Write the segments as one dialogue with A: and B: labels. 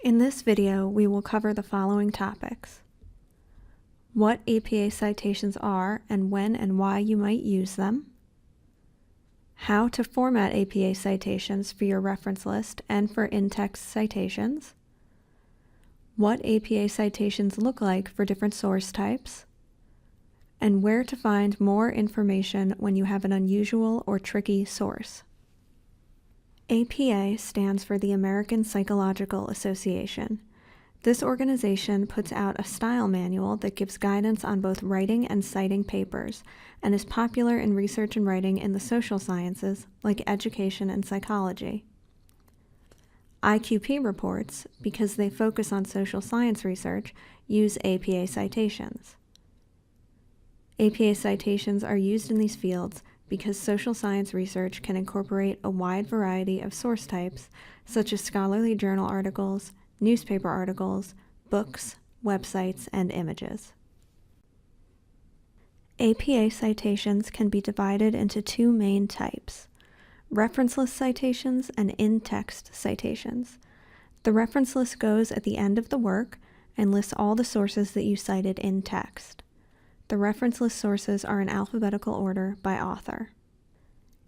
A: In this video, we will cover the following topics: what APA citations are and when and why you might use them, how to format APA citations for your reference list and for in-text citations, what APA citations look like for different source types, and where to find more information when you have an unusual or tricky source. APA stands for the American Psychological Association. This organization puts out a style manual that gives guidance on both writing and citing papers, and is popular in research and writing in the social sciences like education and psychology. IQP reports, because they focus on social science research, use APA citations. APA citations are used in these fields because social science research can incorporate a wide variety of source types, such as scholarly journal articles, newspaper articles, books, websites, and images. APA citations can be divided into two main types: reference list citations and in-text citations. The reference list goes at the end of the work and lists all the sources that you cited in text. The reference list sources are in alphabetical order by author.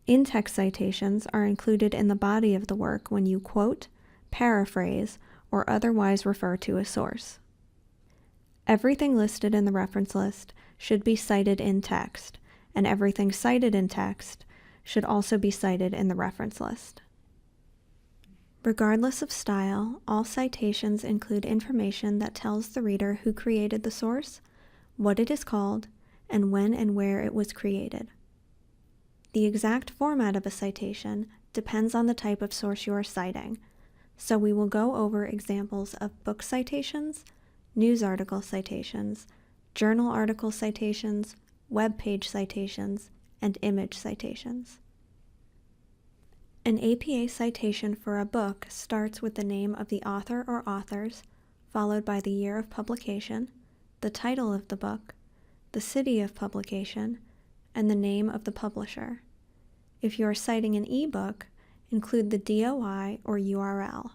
A: In-text citations are included in the body of the work when you quote, paraphrase, or otherwise refer to a source. Everything listed in the reference list should be cited in text, and everything cited in text should also be cited in the reference list. Regardless of style, all citations include information that tells the reader who created the source, what it is called, and when and where it was created. The exact format of a citation depends on the type of source you are citing, so we will go over examples of book citations, news article citations, journal article citations, web page citations, and image citations. An APA citation for a book starts with the name of the author or authors, followed by the year of publication, the title of the book, the city of publication, and the name of the publisher. If you are citing an ebook, include the DOI or URL.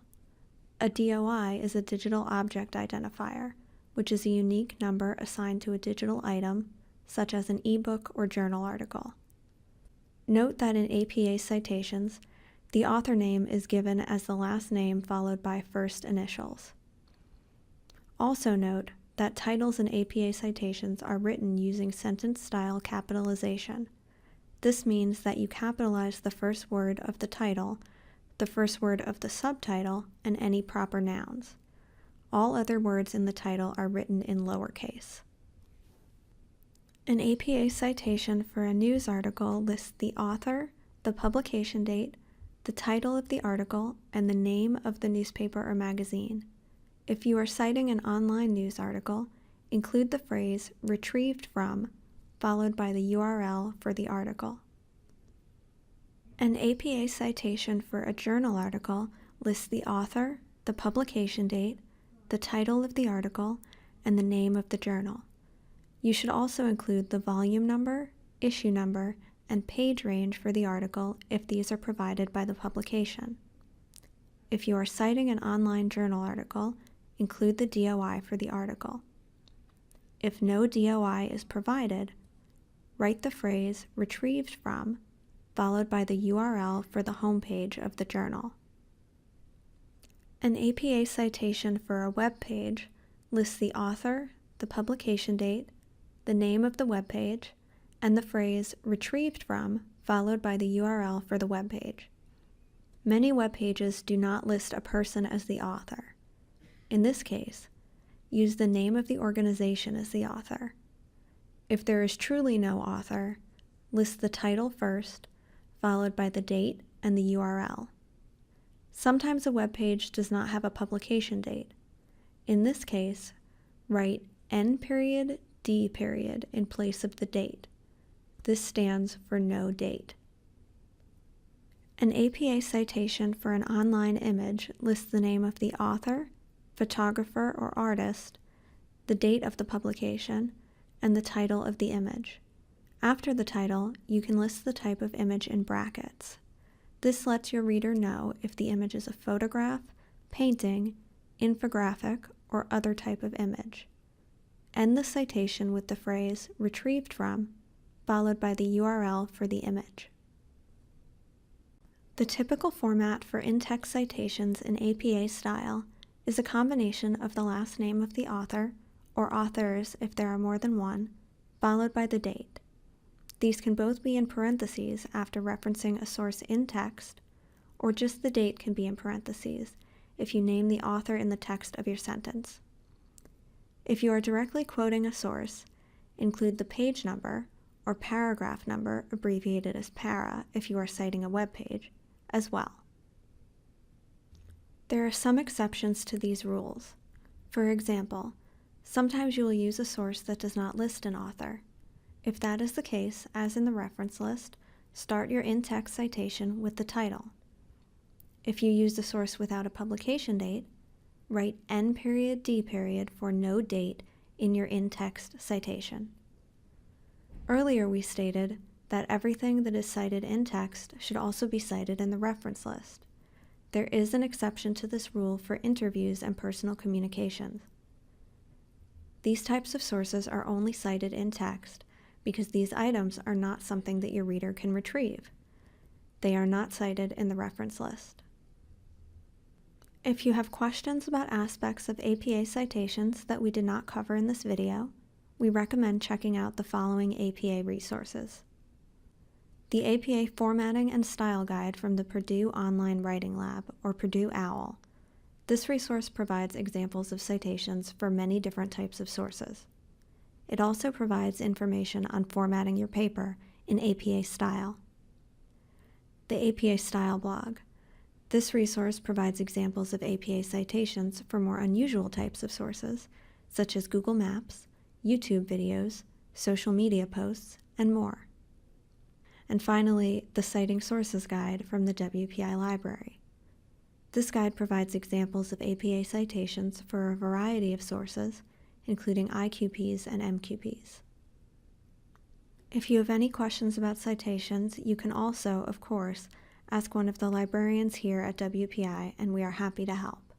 A: A DOI is a digital object identifier, which is a unique number assigned to a digital item, such as an ebook or journal article. Note that in APA citations, the author name is given as the last name followed by first initials. Also note that titles in APA citations are written using sentence-style capitalization. This means that you capitalize the first word of the title, the first word of the subtitle, and any proper nouns. All other words in the title are written in lowercase. An APA citation for a news article lists the author, the publication date, the title of the article, and the name of the newspaper or magazine. If you are citing an online news article, include the phrase "retrieved from," followed by the URL for the article. An APA citation for a journal article lists the author, the publication date, the title of the article, and the name of the journal. You should also include the volume number, issue number, and page range for the article if these are provided by the publication. If you are citing an online journal article, include the DOI for the article. If no DOI is provided, write the phrase "retrieved from," followed by the URL for the homepage of the journal. An APA citation for a web page lists the author, the publication date, the name of the web page, and the phrase "retrieved from," followed by the URL for the web page. Many web pages do not list a person as the author. In this case, use the name of the organization as the author. If there is truly no author, list the title first, followed by the date and the URL. Sometimes a web page does not have a publication date. In this case, write N.D. in place of the date. This stands for no date. An APA citation for an online image lists the name of the author, photographer or artist, the date of the publication, and the title of the image. After the title, you can list the type of image in brackets. This lets your reader know if the image is a photograph, painting, infographic, or other type of image. End the citation with the phrase "retrieved from," followed by the URL for the image. The typical format for in-text citations in APA style is a combination of the last name of the author, or authors if there are more than one, followed by the date. These can both be in parentheses after referencing a source in text, or just the date can be in parentheses if you name the author in the text of your sentence. If you are directly quoting a source, include the page number or paragraph number, abbreviated as para if you are citing a web page, as well. There are some exceptions to these rules. For example, sometimes you will use a source that does not list an author. If that is the case, as in the reference list, start your in-text citation with the title. If you use a source without a publication date, write N.D. for no date in your in-text citation. Earlier we stated that everything that is cited in text should also be cited in the reference list. There is an exception to this rule for interviews and personal communications. These types of sources are only cited in text because these items are not something that your reader can retrieve. They are not cited in the reference list. If you have questions about aspects of APA citations that we did not cover in this video, we recommend checking out the following APA resources. The APA Formatting and Style Guide from the Purdue Online Writing Lab, or Purdue OWL. This resource provides examples of citations for many different types of sources. It also provides information on formatting your paper in APA style. The APA Style Blog. This resource provides examples of APA citations for more unusual types of sources, such as Google Maps, YouTube videos, social media posts, and more. And finally, the Citing Sources Guide from the WPI Library. This guide provides examples of APA citations for a variety of sources, including IQPs and MQPs. If you have any questions about citations, you can also, of course, ask one of the librarians here at WPI, and we are happy to help.